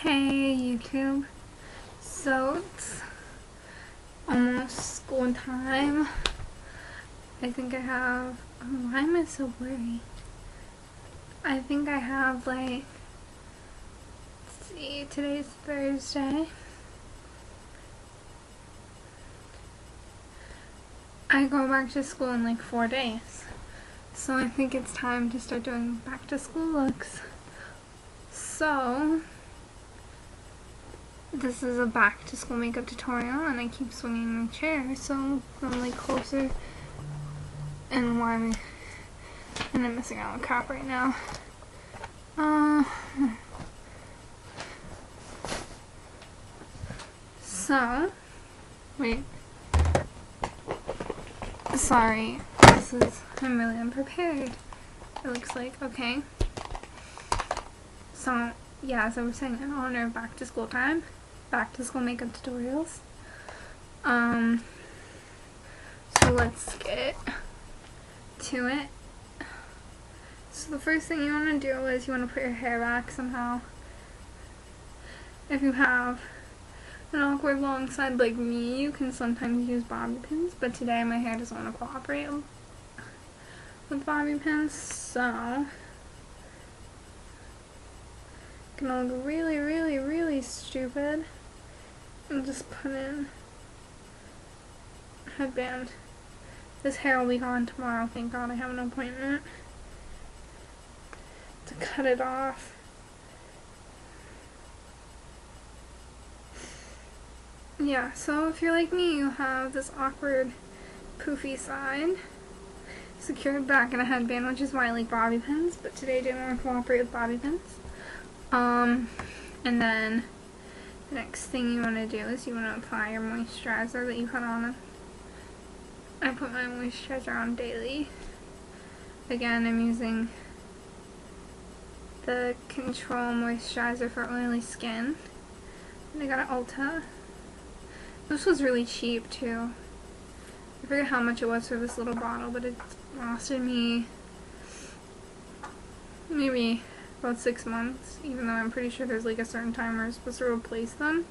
Hey YouTube. So it's almost school time. I think I have, why am I so blurry? I think I have let's see, today's Thursday. I go back to school in 4 days. So I think it's time to start doing back to school looks. So this is a back to school makeup tutorial and I keep swinging my chair so I'm closer and I'm missing out on crap right now. So wait, sorry, I'm really unprepared, it looks like. Okay, so yeah, as I was saying, in honor of back to school time, back to school makeup tutorials. So let's get to it. So the first thing you want to do is you want to put your hair back somehow. If you have an awkward long side like me, you can sometimes use bobby pins, but today my hair doesn't want to cooperate with bobby pins, so it's gonna look really stupid and just put in a headband. This hair will be gone tomorrow, thank God I have an appointment to cut it off. Yeah, so if you're like me, you have this awkward poofy side secured back in a headband, which is why I like bobby pins, but today I didn't want to cooperate with bobby pins. And then the next thing you want to do is you want to apply your moisturizer that you put on. I put my moisturizer on daily. Again, I'm using the Control Moisturizer for Oily Skin, and I got an Ulta. This was really cheap too. I forget how much it was for this little bottle, but it lasted me maybe about 6 months, even though I'm pretty sure there's a certain time where you're supposed to replace them.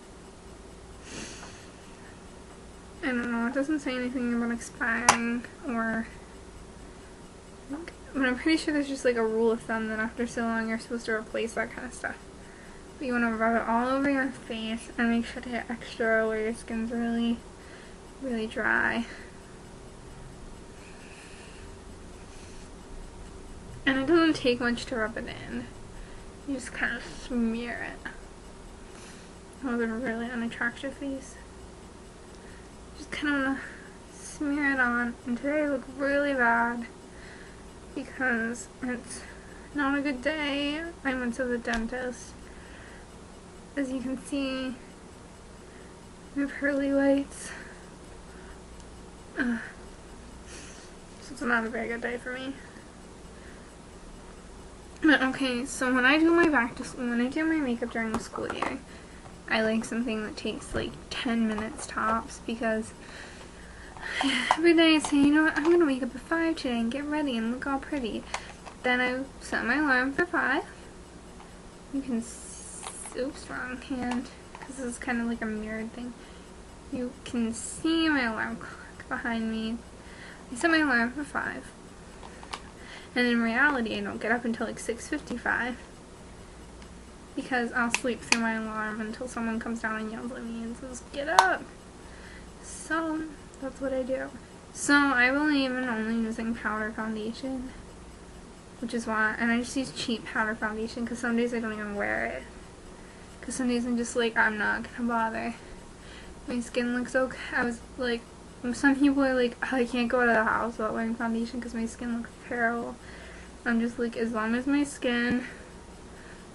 I don't know, it doesn't say anything about expiring or, but I'm pretty sure there's just a rule of thumb that after so long you're supposed to replace that kind of stuff. But you want to rub it all over your face and make sure to hit extra where your skin's really dry. And it doesn't take much to rub it in. You just kind of smear it. I have a really unattractive face. Just kind of want to smear it on. And today I look really bad because it's not a good day. I went to the dentist. As you can see, I have pearly whites. So it's not a very good day for me. But okay, so when I do my when I do my makeup during the school year, I like something that takes 10 minutes tops, because every day I say, you know what, I'm gonna wake up at 5 today and get ready and look all pretty. Then I set my alarm for 5. You can oops, wrong hand, because this is kind of a mirrored thing. You can see my alarm clock behind me. I set my alarm for 5. And in reality, I don't get up until 6:55 because I'll sleep through my alarm until someone comes down and yells at me and says, "Get up!" So that's what I do. So I believe in only using powder foundation, which is why, and I just use cheap powder foundation because some days I don't even wear it. Because some days I'm just I'm not gonna bother. My skin looks okay. Some people are oh, I can't go out of the house without wearing foundation because my skin looks terrible. I'm just as long as my skin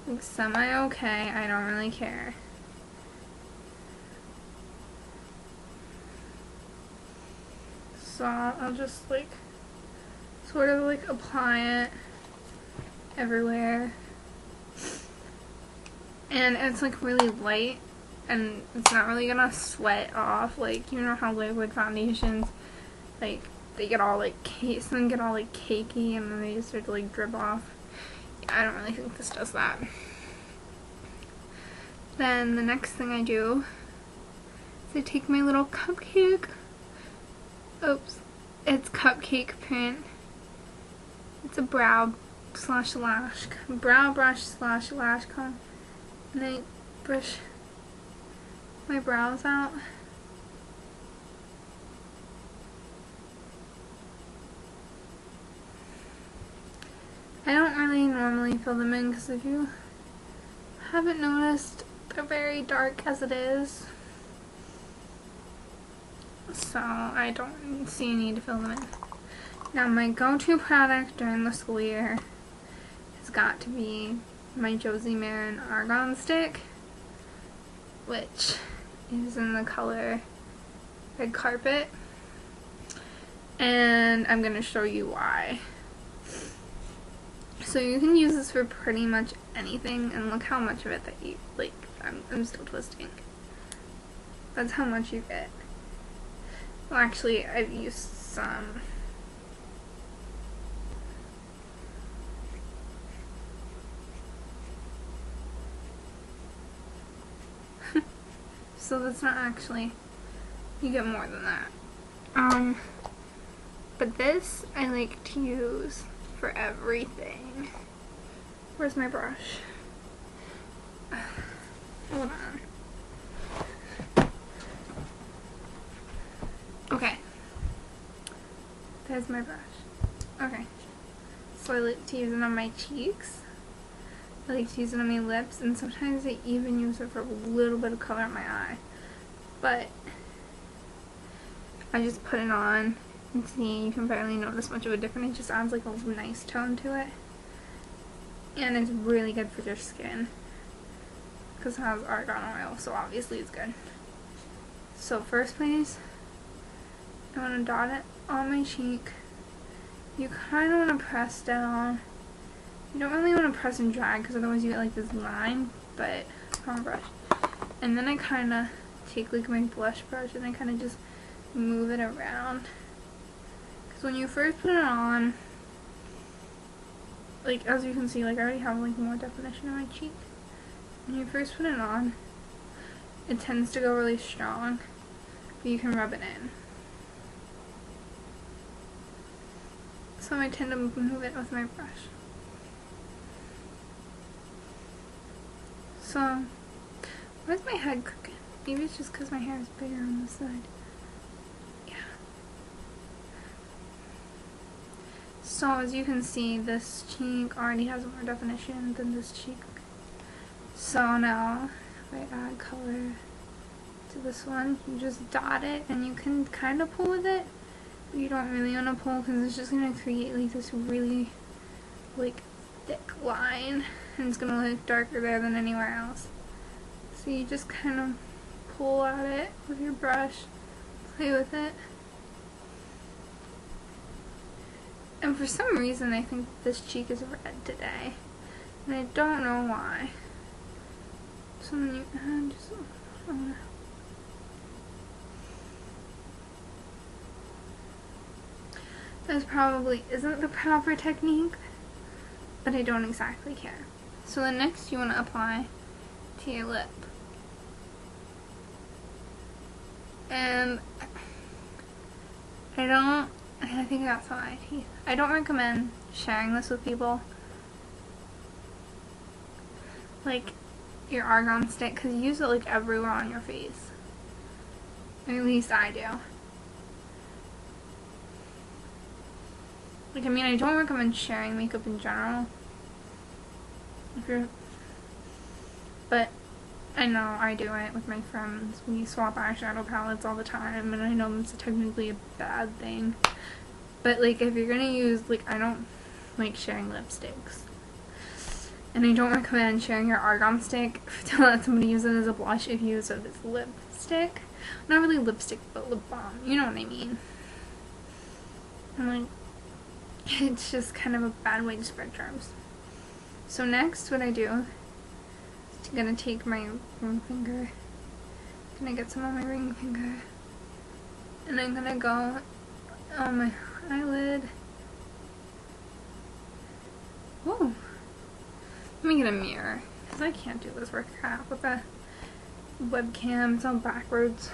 looks semi-okay, I don't really care. So I'll just sort of apply it everywhere. And it's really light, and it's not really gonna sweat off. You know how liquid foundations, they get all some get all cakey and then they just start to drip off. Yeah, I don't really think this does that. then the next thing I do is I take my little cupcake, oops, it's cupcake print. It's a brow brush slash lash comb, and I brush my brows out. I don't really normally fill them in because if you haven't noticed, they're very dark as it is. So I don't see a need to fill them in. Now my go-to product during the school year has got to be my Josie Maran Argan Stick, which is in the color Red Carpet. And I'm going to show you why. So you can use this for pretty much anything, and look how much of it that you, like, I'm still twisting. That's how much you get. Well, actually, I've used some. So that's not actually, you get more than that. But this I like to use for everything. Where's my brush? Hold on. Okay. There's my brush. Okay. So I like to use it on my cheeks. I like to use it on my lips, and sometimes I even use it for a little bit of color in my eye. But I just put it on, and see, you can barely notice much of a difference. It just adds like a nice tone to it. And it's really good for your skin because it has argan oil, so obviously it's good. So first place, I want to dot it on my cheek. You kind of want to press down. You don't really want to press and drag because otherwise you get like this line, but on a brush. And then I kind of take like my blush brush and I kind of just move it around. Because when you first put it on, like as you can see, like I already have like more definition in my cheek. When you first put it on, it tends to go really strong, but you can rub it in. So I tend to move it with my brush. So, where's my head crooked? Maybe it's just because my hair is bigger on this side. Yeah. So as you can see, this cheek already has more definition than this cheek. So now, if I add color to this one, you just dot it, and you can kind of pull with it, but you don't really want to pull because it's just going to create like this really like thick line, and it's going to look darker there than anywhere else. So you just kind of pull at it with your brush, play with it. And for some reason I think this cheek is red today, and I don't know why. So then you add just this probably isn't the proper technique, but I don't exactly care. So the next you want to apply to your lip. And I think that's on my teeth. I don't recommend sharing this with people, like your argan stick, because you use it like everywhere on your face. Or at least I do. Like, I mean, I don't recommend sharing makeup in general. But I know I do it with my friends. We swap eyeshadow palettes all the time, and I know it's technically a bad thing. But like, if you're gonna use, like, I don't like sharing lipsticks. And I don't recommend sharing your argan stick to let somebody use it as a blush if you use it as lipstick. Not really lipstick, but lip balm. You know what I mean. And like, it's just kind of a bad way to spread germs. So next, what I do is I'm gonna take my ring finger, gonna get some on my ring finger, and I'm gonna go on my eyelid. Whoa. Let me get a mirror, because I can't do this work crap with a webcam. It's all backwards.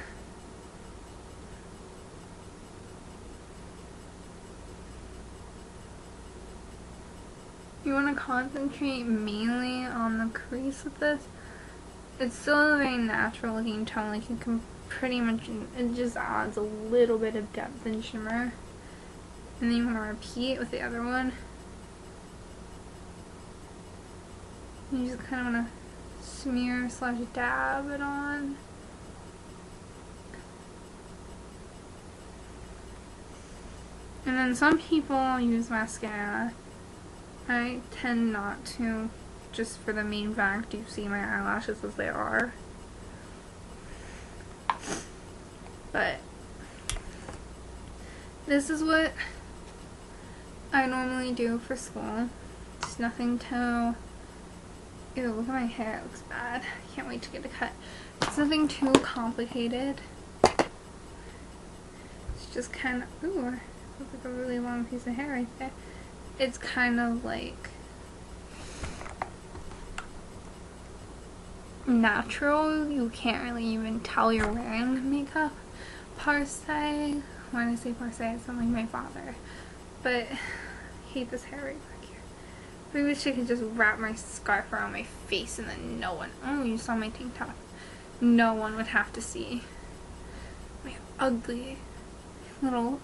You want to concentrate mainly on the crease with this. It's still a very natural looking tone. Like, you can pretty much, it just adds a little bit of depth and shimmer. And then you want to repeat with the other one. You just kind of want to smear / dab it on. And then some people use mascara. I tend not to, just for the main fact you see my eyelashes as they are. But this is what I normally do for school. It's nothing too... Ew, look at my hair, it looks bad. I can't wait to get a cut. It's nothing too complicated. It's just kind of... Ooh, looks like a really long piece of hair right there. It's kind of like natural. You can't really even tell you're wearing makeup per se. When I say per se, it's not like my father. But I hate this hair right back here. I wish I could just wrap my scarf around my face and then no one, oh, you saw my tank top. No one would have to see my ugly little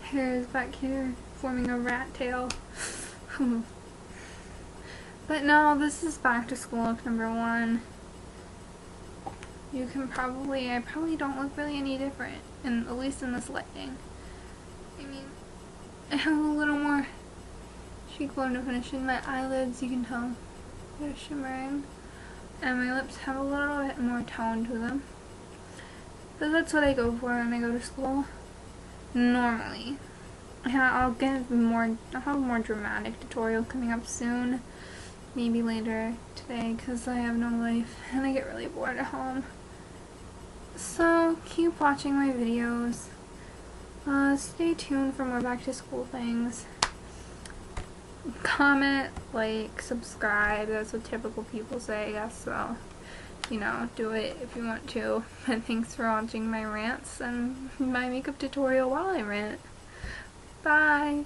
hairs back here forming a rat tail. But no, this is back to school look number 1. You can probably, I probably don't look really any different, and at least in this lighting. I mean, I have a little more cheekbone definition. My eyelids, you can tell, they're shimmering, and my lips have a little bit more tone to them. But that's what I go for when I go to school, normally. I'll have a more dramatic tutorial coming up soon, maybe later today, because I have no life and I get really bored at home. So keep watching my videos. Stay tuned for more back to school things. Comment, like, subscribe. That's what typical people say, I guess. So, you know, do it if you want to. And thanks for watching my rants and my makeup tutorial while I rant. Bye!